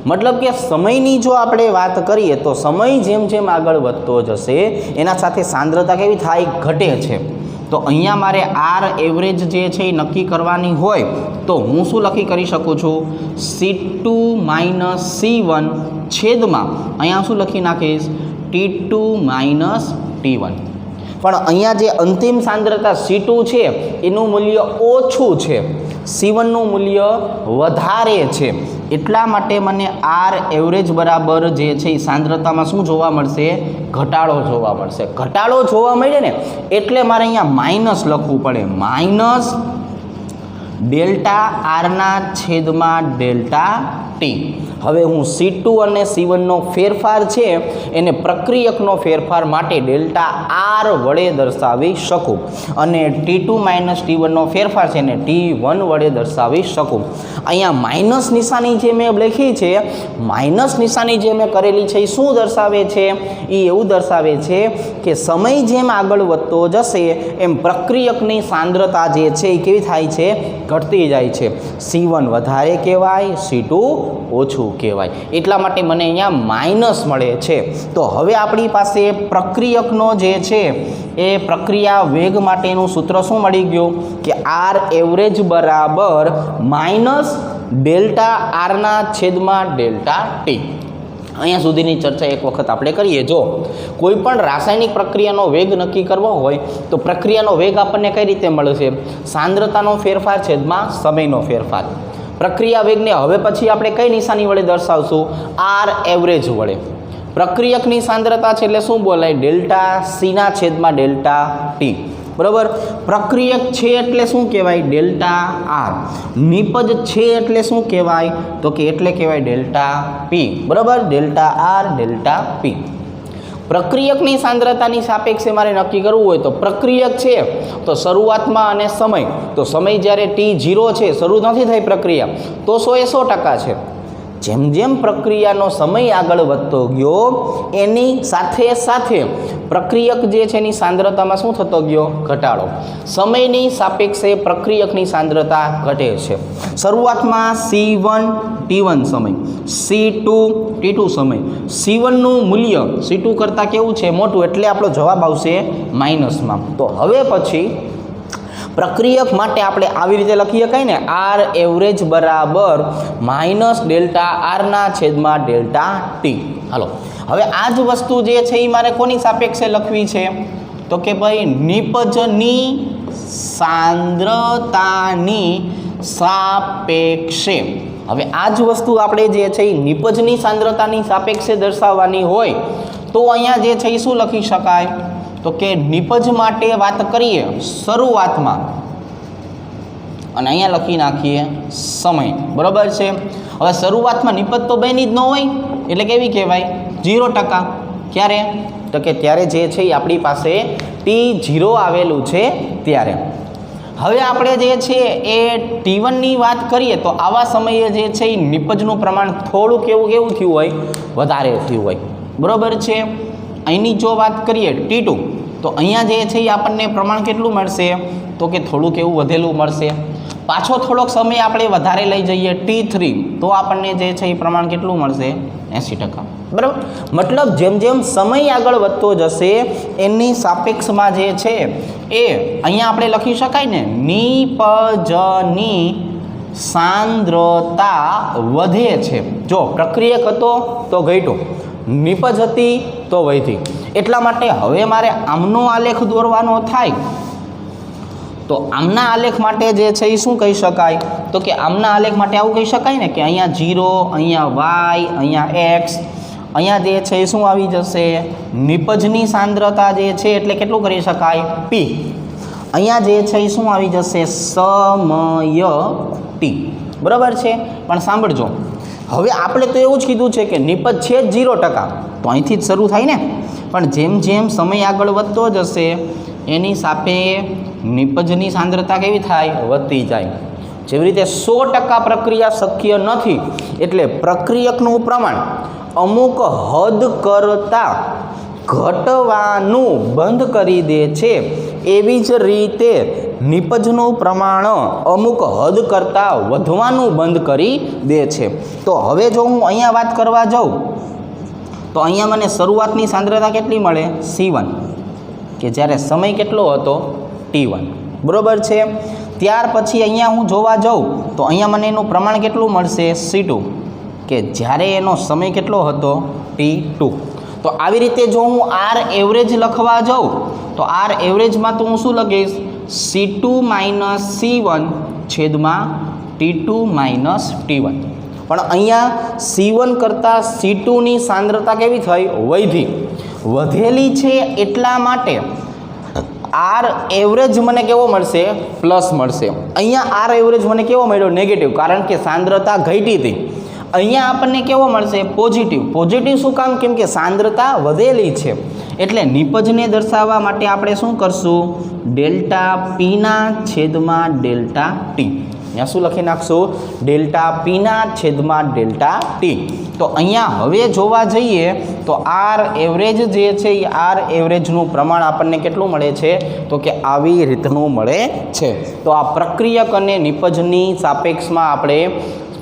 મતલબ કે સમયની જો આપણે વાત કરીએ તો સમય જેમ જેમ આગળ વધતો જશે એના સાથે સાંદ્રતા કેવી થાય? ઘટે છે. તો અહીંયા મારે R એવરેજ જે છે એ નક્કી કરવાની હોય તો હું શું કરી શકું છું? C2 - C1 છેદમાં અહીંયા શું લખી નાખીશ? T2 - T1. પણ અહીંયા જે અંતિમ સાંદ્રતા C2 છે એનું મૂલ્ય ઓછું છે, C1નું મૂલ્ય વધારે છે. એટલા માટે મને R એવરેજ બરાબર જે છે એ સાંદ્રતામાં શું જોવા મળશે? ઘટાડો જોવા મળશે. ઘટાડો જોવા મળે ને એટલે મારે અહીંયા માઇનસ લખવું પડે, માઇનસ ડેલ્ટા આરના છેદમાં ડેલ્ટા ટી. હવે હું C2 અને C1નો ફેરફાર છે એને પ્રક્રિયકનો ફેરફાર માટે ડેલ્ટા આર વડે દર્શાવી શકું અને T2 - T1નો ફેરફાર છે એને T1 વડે દર્શાવી શકું. અહીંયા માઇનસ નિશાની જે મેં લખી છે, માઇનસ નિશાની જે મેં કરેલી છે એ શું દર્શાવે છે? એ એવું દર્શાવે છે કે સમય જેમ આગળ વધતો જશે એમ પ્રક્રિયકની સાંદ્રતા જે છે એ કેવી થાય છે? ઘટતી જાય છે. C1 વધારે કહેવાય, C2 ઓછું કહેવાય. એટલા માટે મને અહીંયા માઇનસ મળે છે. તો હવે આપણી પાસે પ્રક્રિયકનો જે છે એ પ્રક્રિયા વેગ માટેનું સૂત્ર શું મળી ગયું કે R એવરેજ બરાબર માઇનસ ડેલ્ટા આરના છેદમાં ડેલ્ટા ટી. અહીંયા સુધીની ચર્ચા એક વખત આપણે કરીએ. જો કોઈ પણ રાસાયણિક પ્રક્રિયાનો વેગ નક્કી કરવો હોય તો પ્રક્રિયાનો વેગ આપણને કઈ રીતે મળશે? સાંદ્રતાનો ફેરફાર છેદમાં સમયનો ફેરફાર. પ્રક્રિયા વેગને હવે પછી આપણે કઈ નિશાની વડે દર્શાવશું? R એવરેજ વડે. પ્રક્રિયકની સાંદ્રતા છે એટલે શું બોલાય? ડેલ્ટા સીના છેદમાં ડેલ્ટા ટી. બરાબર. પ્રક્રિયક છે એટલે શું કહેવાય? Delta R. નિપજ છે એટલે શું કહેવાય? તો કે એટલે કહેવાય ડેલ્ટા પી. બરાબર. Delta R delta P. પ્રક્રિયકની સાંદ્રતાની સાપેક્ષે મારે નક્કી કરવું હોય તો પ્રક્રિયક છે તો શરૂઆતમાં અને સમય, તો સમય જ્યારે T0 છે, શરૂ નથી થઈ પ્રક્રિયા, તો 100% છે. જેમ જેમ પ્રક્રિયાનો સમય આગળ વધતો ગયો એની સાથે સાથે પ્રક્રિયક જે છે એની સાંદ્રતામાં શું થતો ગયો? ઘટાડો. સમયની સાપેક્ષે પ્રક્રિયકની સાંદ્રતા ઘટે છે. શરૂઆતમાં C1 T1 સમય, C2 T2 સમય, C1નું મૂલ્ય C2 કરતાં કેવું છે? મોટું, એટલે આપણો જવાબ આવશે માઇનસમાં. તો હવે પછી પ્રક્રિયક માટે આપણે આવી રીતે લખી શકાય ને, આર એવરેજ બરાબર માઇનસ ડેલ્ટા આરના છેદમાં ડેલ્ટા ટી. હાલો, હવે આ જ વસ્તુ જે છે એ મારે કોની સાપેક્ષે લખવી છે? તો કે ભાઈ નિપજની સાંદ્રતાની સાપેક્ષે. હવે આ જ વસ્તુ આપણે જે છે એ નિપજની સાંદ્રતાની સાપેક્ષે દર્શાવવાની હોય તો અહીંયા જે છે એ શું લખી શકાય? તો કે નિપજ માટે વાત કરીએ શરૂઆતમાં, અને અહીંયા લખી નાખીએ સમય. બરાબર છે. હવે શરૂઆતમાં નિપજ તો બેની જ ન હોય, એટલે કેવી કહેવાય? 0%. ક્યારે? તો કે ત્યારે જે છે એ આપણી પાસે T0 આવેલું છે ત્યારે. હવે આપણે જે છે એ T1ની વાત કરીએ તો આવા સમયે જે છે એ નિપજનું પ્રમાણ થોડું કેવું થયું હોય? વધારે થયું હોય. બરાબર છે. અહીંની જો વાત કરીએ T2, તો અહીંયા જે છે એ આપણને પ્રમાણ કેટલું મળશે? તો કે થોડું કેવું વધેલું મળશે. પાછો થોડોક સમય આપણે વધારે લઈ જઈએ T3, તો આપણને જે છે એ પ્રમાણ કેટલું મળશે? 80%. બરાબર. મતલબ જેમ જેમ સમય આગળ વધતો જશે એની સાપેક્ષમાં જે છે એ અહીંયા આપણે લખી શકાય ને, નિપજની સાંદ્રતા વધે છે. જો પ્રક્રિયક હતો તો ઘટ્યો, નિપજ હતી તો વધી. એટલા માટે હવે મારે આમનો આલેખ દોરવાનો થાય તો આમના આલેખ માટે જે છે એ શું કહી શકાય? તો કે આમના આલેખ માટે આવું કહી શકાય ને કે અહીંયા 0, અહીંયા y, અહીંયા x, અહીંયા જે છે એ શું આવી જશે? નિપજની સાંદ્રતા જે છે એટલે કેટલું કરી શકાય? p. અહીંયા જે છે એ શું આવી જશે? સમય t. બરાબર છે. પણ સાંભળજો, હવે આપણે તો એવું જ કીધું છે કે નિપજ છે જ 0%, તો અહીંથી જ શરૂ થાય ને. પણ જેમ જેમ સમય આગળ વધતો જશે એની સાપે નિપજની સાંદ્રતા કેવી થાય? વધતી જાય. જેવી રીતે 100% પ્રક્રિયા શક્ય નથી, એટલે પ્રક્રિયકનું પ્રમાણ અમુક હદ કરતાં ઘટવાનું બંધ કરી દે છે, એવી જ રીતે નિપજનું પ્રમાણ અમુક હદ કરતાં વધવાનું બંધ કરી દે છે. તો હવે જો હું અહીંયા વાત કરવા જાઉં તો અહીંયા મને શરૂઆતની સાંદ્રતા કેટલી મળે? C1, કે જ્યારે સમય કેટલો હતો? T1. બરાબર છે. ત્યાર પછી અહીંયા હું જોવા જાઉં તો અહીંયા મને એનું પ્રમાણ કેટલું મળશે? C2, કે જ્યારે એનો સમય કેટલો હતો? T2. તો આવી રીતે જો હું આર એવરેજ લખવા જાઉં તો આર એવરેજમાં તો હું શું લખીશ? C2 માઇનસ C1 છેદમાં T2 માઇનસ T1. પણ અહીંયા C1 કરતાં C2ની સાંદ્રતા કેવી થઈ? વધી. વધેલી છે એટલા માટે આર એવરેજ મને કેવો મળશે? પ્લસ મળશે. અહીંયા આર એવરેજ મને કેવો મળ્યો? નેગેટિવ, કારણ કે સાંદ્રતા ઘટી હતી. અહીંયા આપણને કેવો મળશે? પોઝિટિવ. પોઝિટિવ શું કામ? કેમ કે સાંદ્રતા વધેલી છે. એટલે નિપજને દર્શાવવા માટે આપણે શું કરશું? ડેલ્ટા પીના છેદમાં ડેલ્ટા ટી. અહીંયા શું લખી નાખશું? ડેલ્ટા પીના છેદમાં ડેલ્ટા ટી. તો અહીંયા હવે જોવા જઈએ તો આર એવરેજ જે છે એ આર એવરેજનું પ્રમાણ આપણને કેટલું મળે છે? તો કે આવી રીતનું મળે છે. તો આ પ્રક્રિયક અને નિપજની સાપેક્ષમાં આપણે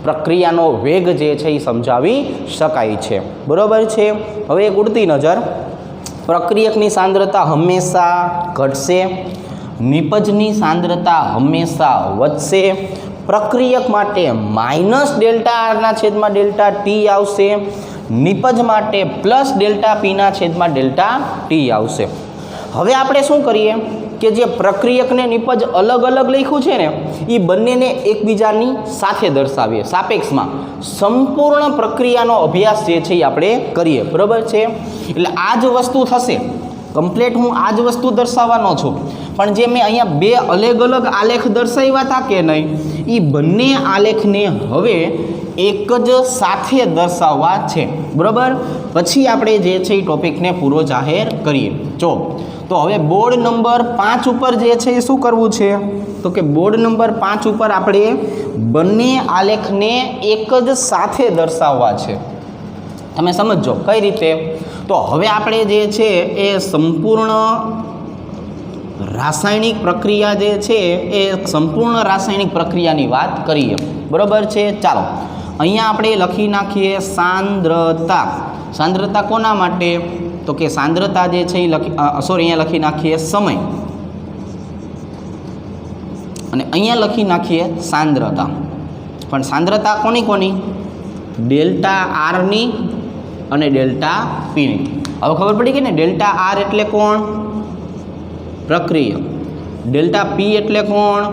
પ્રક્રિયાનો વેગ જે છે એ સમજાવી શકાય છે. બરાબર છે. હવે એક ઉડતી નજર, પ્રક્રિયકની સાંદ્રતા હંમેશા ઘટશે, નિપજની સાંદ્રતા હંમેશા વધશે. પ્રક્રિયક માટે માઇનસ ડેલ્ટા આરના છેદમાં ડેલ્ટા ટી આવશે, નિપજ માટે પ્લસ ડેલ્ટા પીના છેદમાં ડેલ્ટા ટી આવશે. હવે આપણે શું કરીએ કે જે પ્રક્રિયકને નિપજ અલગ અલગ લખ્યું છે ને એ બંનેને એકબીજાની સાથે દર્શાવીએ સાપેક્ષમાં. સંપૂર્ણ પ્રક્રિયાનો અભ્યાસ જે છે એ આપણે કરીએ. બરાબર છે. એટલે આ જ વસ્તુ થશે. કમ્પ્લેટ હું આ જ વસ્તુ દર્શાવવાનો છું, પણ જે મેં અહીંયા બે અલગ અલગ આલેખ દર્શાવ્યા હતા કે નહીં, એ બંને આલેખને હવે એક જ સાથે દર્શાવવા છે. બરાબર. પછી આપણે જે છે એ ટોપિકને પૂરો જાહેર કરીએ. જો તો હવે બોર્ડ નંબર 5 ઉપર જે છે એ શું કરવું છે? તો કે બોર્ડ નંબર 5 ઉપર આપણે બંને આલેખને એક જ સાથે દર્શાવવા છે. તમે સમજો કઈ રીતે? તો હવે આપણે જે છે એ સંપૂર્ણ રાસાયણિક પ્રક્રિયા જે છે એ સંપૂર્ણ રાસાયણિક પ્રક્રિયાની વાત કરીએ. બરાબર છે. ચાલો અહીંયા આપણે લખી નાખીએ સાંદ્રતા. સાંદ્રતા કોના માટે? તો કે સાંદ્રતા જે છે એ અહીંયા લખી નાખીએ સમય, અને અહીંયા લખી નાખીએ સાંદ્રતા. પણ સાંદ્રતા કોની? ડેલ્ટા આરની અને ડેલ્ટા પીની. હવે ખબર પડી ગઈ ને? ડેલ્ટા આર એટલે કોણ? પ્રક્રિયક. ડેલ્ટા પી એટલે કોણ?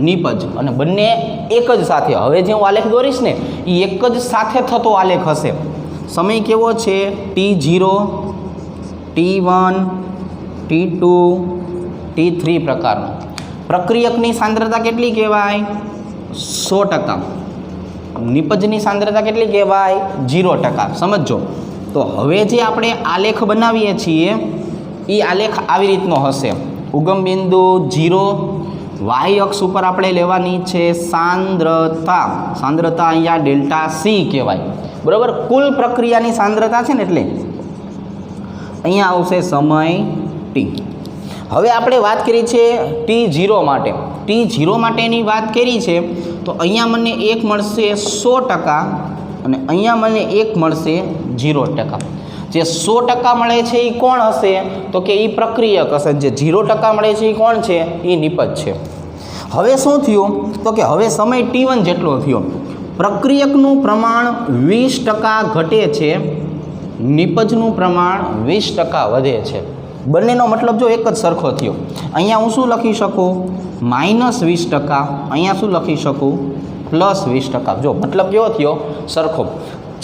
નિપજ. અને બંને એક જ સાથે. હવે જે હું આલેખ દોરીશ ને એ એક જ સાથે થતો આલેખ હશે. સમય કેવો છે? T0, T1, T2, T3 પ્રકારનો. પ્રક્રિયકની સાંદ્રતા કેટલી કહેવાય? 100%. નિપજની સાંદ્રતા કેટલી કહેવાય? 0%. સમજો. તો હવે જે આપણે આલેખ બનાવીએ છીએ એ આલેખ આવી રીતનો હશે. ઉગમ બિંદુ 0, વાય અક્ષ ઉપર આપણે લેવાની છે સાંદ્રતા. સાંદ્રતા અહીંયા ડેલ્ટા સી કહેવાય. બરાબર. કુલ પ્રક્રિયાની સાંદ્રતા છે ને, એટલે અહીંયા આવશે સમય ટી. હવે આપણે વાત કરી છે T0 માટે. T0 માટેની વાત કરી છે તો અહીંયા મને એક મળશે 100% અને અહીંયા મને એક મળશે 0%. જે 100% મળે છે એ કોણ હશે? તો કે એ પ્રક્રિયક હશે. જે 0% મળે છે એ કોણ છે? એ નિપજ છે. હવે શું થયું? તો કે હવે સમય T1 જેટલો થયો. પ્રક્રિયકનું પ્રમાણ 20% ઘટે છે, નિપજનું પ્રમાણ 20% વધે છે. બંનેનો મતલબ જો એક જ સરખો થયો. અહીંયા હું શું લખી શકું? -20%. અહીંયા શું લખી શકું? +20%. જો મતલબ કેવો થયો? સરખો.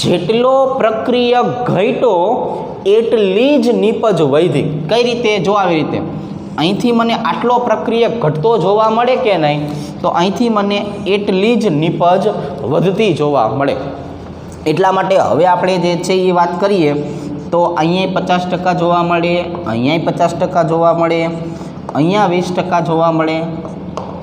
જેટલો પ્રક્રિયક ઘટ્યો એટલી જ નિપજ વધી. કઈ રીતે? જો આવી રીતે. અહીંથી મને આટલો પ્રક્રિયક ઘટતો જોવા મળે કે નહીં? તો અહીંથી મને એટલી જ નિપજ વધતી જોવા મળે. એટલા માટે હવે આપણે જે છે એ વાત કરીએ તો અહીંયા 50% જોવા મળે, અહીંયા 50% જોવા મળે, અહીંયા 20% જોવા મળે,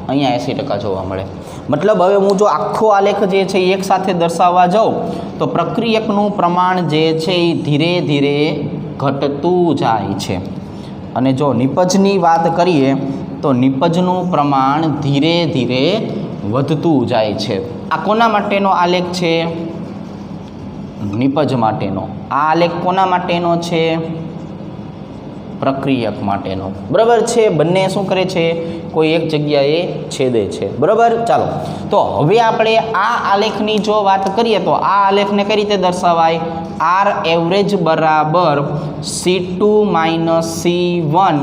અહીંયા 80% જોવા મળે. મતલબ હવે હું જો આખો આલેખ જે છે એ એક સાથે દર્શાવવા જાઉં તો પ્રક્રિયકનું પ્રમાણ જે છે એ ધીરે ધીરે ઘટતું જાય છે. અને જો નિપજની વાત કરીએ તો નિપજનું પ્રમાણ ધીરે ધીરે વધતું જાય છે. આ કોના માટેનો આલેખ છે? નિપજ માટેનો. આ આલેખ કોના માટેનો છે? પ્રક્રિયક માટેનો. બરાબર છે. બંને શું કરે છે? કોઈ એક જગ્યાએ છેદે છે. બરાબર. ચાલો તો હવે આપણે આ આલેખની જો વાત કરીએ તો આ આલેખને કઈ રીતે દર્શાવાય? R એવરેજ બરાબર C2 - C1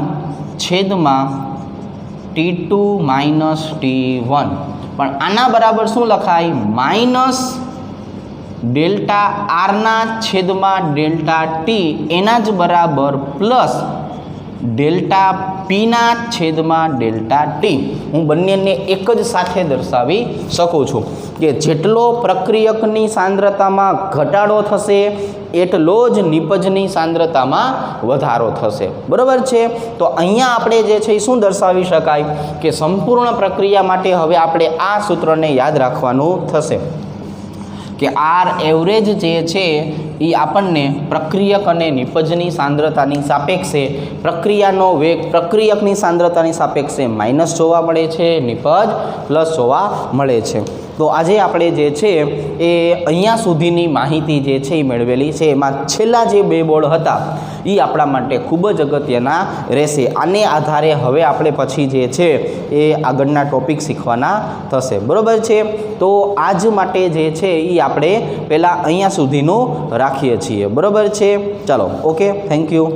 છેદમાં T2 - T1. પણ આના બરાબર શું લખાય? માઇનસ ડેલ્ટા આરના છેદમાં ડેલ્ટા ટી એના જ બરાબર પ્લસ ડેલ્ટા પીના છેદમાં ડેલ્ટા ટી. હું બંનેને એક જ સાથે દર્શાવી શકું છું કે જેટલો પ્રક્રિયકની સાંદ્રતામાં ઘટાડો થશે એટલો જ નિપજની સાંદ્રતામાં વધારો થશે. બરાબર છે. તો અહીંયા આપણે જે છે એ શું દર્શાવી શકાય કે સંપૂર્ણ પ્રક્રિયા માટે હવે આપણે આ સૂત્રને યાદ રાખવાનું થશે કે R એવરેજ જે છે એ આપણને પ્રક્રિયક અને નિપજની સાંદ્રતાની સાપેક્ષે પ્રક્રિયાનો વેગ પ્રક્રિયકની સાંદ્રતાની સાપેક્ષે માઇનસ જોવા મળે છે, નિપજ પ્લસ જોવા મળે છે. તો આજે આપણે જે છે એ અહીંયા સુધીની માહિતી જે છે એ મેળવેલી છે. એમાં છેલ્લા જે બે બોર્ડ હતા એ આપણા માટે ખૂબ જ અગત્યના રહેશે. આને આધારે હવે આપણે પછી જે છે એ આગળના ટોપિક શીખવાના થશે. બરાબર છે. તો આજ માટે જે છે એ આપણે પહેલાં અહીંયા સુધીનું રાખીએ છીએ. બરાબર છે. ચાલો ઓકે, થેન્ક યુ.